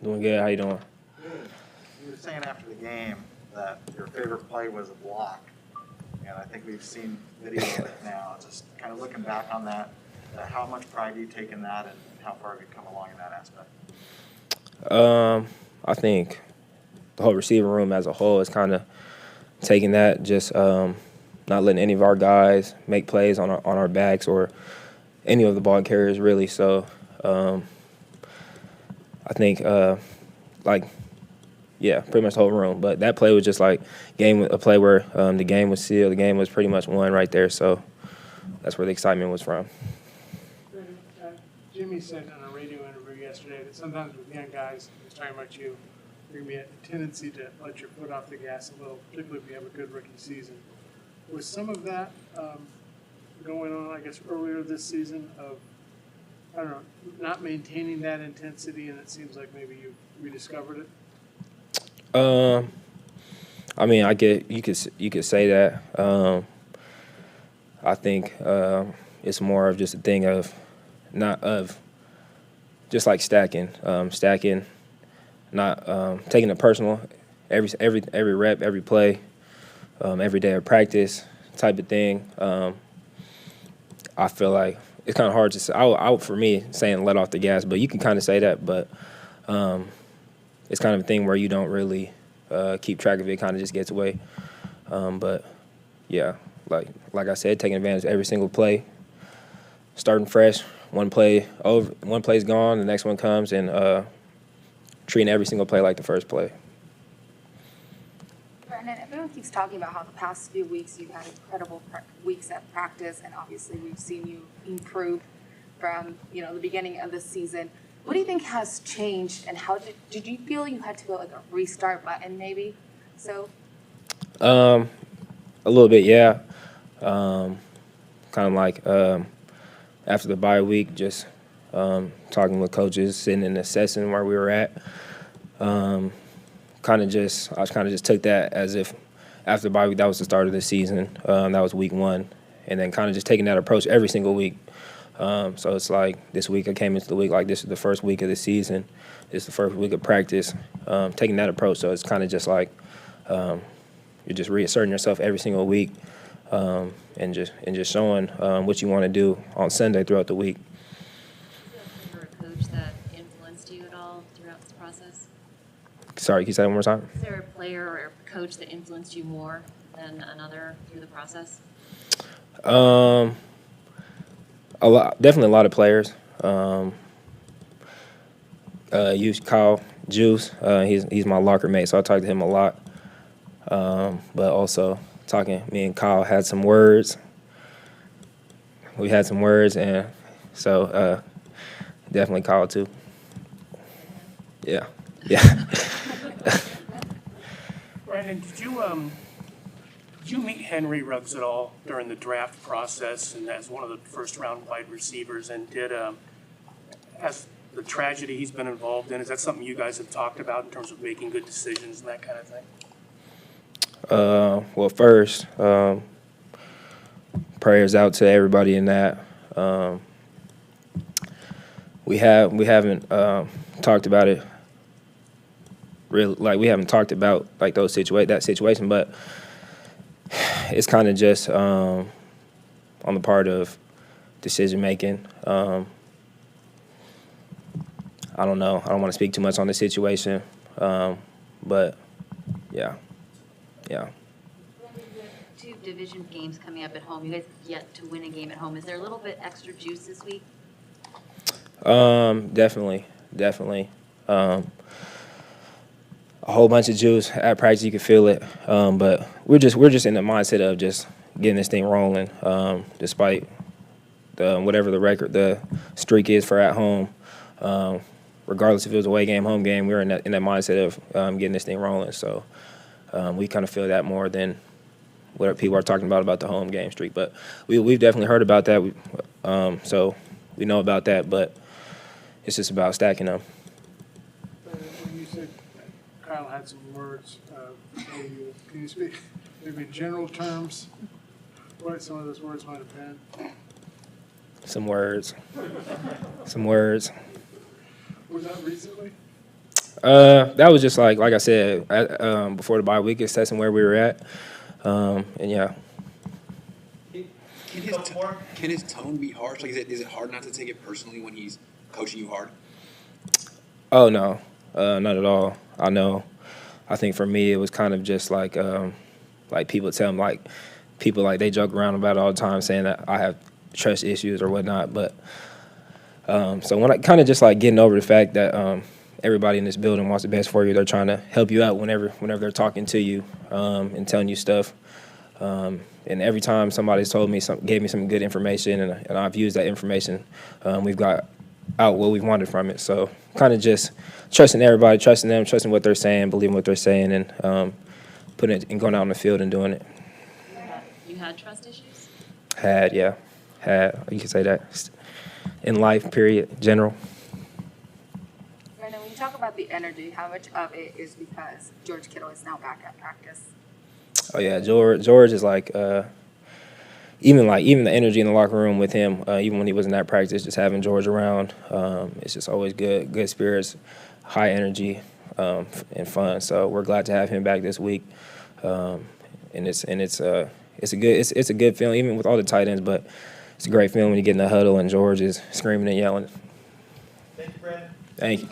Doing good. How you doing? You were saying after the game that your favorite play was a block, and I think we've seen video of it now. Just kind of looking back on that, how much pride do you take in that, and how far have you come along in that aspect? I think the whole receiver room as a whole is kind of taking that, just not letting any of our guys make plays on our backs or any of the ball carriers really. So I think pretty much the whole room. But that play was just like a play where the game was sealed. The game was pretty much won right there. So that's where the excitement was from. Jimmy said in a radio interview yesterday that sometimes with young guys, he was talking about you, there can be a tendency to let your foot off the gas a little, particularly if you have a good rookie season. Was some of that going on, I guess, earlier this season of, I don't know, not maintaining that intensity, and it seems like maybe you rediscovered it? I mean, you could say that. I think it's more of just a thing of not of just like stacking, not taking it personal. Every rep, every play, every day of practice type of thing. I feel like it's kind of hard to say. For me, saying let off the gas, but you can kind of say that, but it's kind of a thing where you don't really keep track of it. Kind of just gets away. But yeah, like I said, taking advantage of every single play, starting fresh. One play's gone, the next one comes, and treating every single play like the first play. Brandon, everyone keeps talking about how the past few weeks you've had incredible weeks at practice, and obviously we've seen you improve from the beginning of the season. What do you think has changed, and how did you feel you had to go like a restart button maybe? So. A little bit, yeah. Kind of like after the bye week, just talking with coaches, sitting and assessing where we were at. I kind of just took that as if after the bye week, that was the start of the season. That was week 1, and then kind of just taking that approach every single week. So it's like this week I came into the week like this is the first week of the season. It's the first week of practice. Taking that approach, so it's kind of just like you're just reasserting yourself every single week, and just showing what you want to do on Sunday throughout the week. Is there a coach that influenced you at all throughout this process? Sorry, can you say that one more time? Is there a player or a coach that influenced you more than another through the process? Definitely a lot of players. Kyle Juszczyk, he's my locker mate, so I talk to him a lot. But also me and Kyle had some words. We had some words, and so definitely Kyle too. Yeah. Brandon, did you meet Henry Ruggs at all during the draft process and as one of the first-round wide receivers? And as the tragedy he's been involved in, is that something you guys have talked about in terms of making good decisions and that kind of thing? Well, first, prayers out to everybody in that. We haven't talked about it. Really, like we haven't talked about like that situation, but it's kind of just on the part of decision making. I don't know. I don't want to speak too much on the situation, but yeah. 2 division games coming up at home. You guys have yet to win a game at home. Is there a little bit extra juice this week? Definitely. A whole bunch of juice at practice. You can feel it, but we're just in the mindset of just getting this thing rolling, despite whatever the streak is for at home. Regardless if it was away game, home game, we were in that mindset of getting this thing rolling. So we kind of feel that more than what people are talking about the home game streak. But we've definitely heard about that. So we know about that, but it's just about stacking them. When you said Kyle had some words, can you speak maybe in general terms what some of those words might have been? Some words. Was that recently? That was just like I said before the bye week, assessing where we were at, and yeah. Can his tone be harsh? Like, is it hard not to take it personally when he's coaching you hard? Oh no, not at all. I know. I think for me it was kind of just like people tell him people they joke around about it all the time saying that I have trust issues or whatnot. But so when I kind of just getting over the fact that everybody in this building wants the best for you, they're trying to help you out whenever they're talking to you and telling you stuff. And every time somebody's told me gave me some good information, and I've used that information, we've got out what we wanted from it. So kind of just trusting everybody, trusting them, trusting what they're saying, believing what they're saying, and putting it and going out on the field and doing it. You had trust issues? Had. You could say that in life, period, general. Brandon, when you talk about the energy, how much of it is because George Kittle is now back at practice? Oh yeah, George is even the energy in the locker room with him, even when he wasn't at practice, just having George around, it's just always good spirits, high energy, and fun. So we're glad to have him back this week, and it's a good feeling, even with all the tight ends. But it's a great feeling when you get in the huddle and George is screaming and yelling. Thank you, Brandon. Thank you.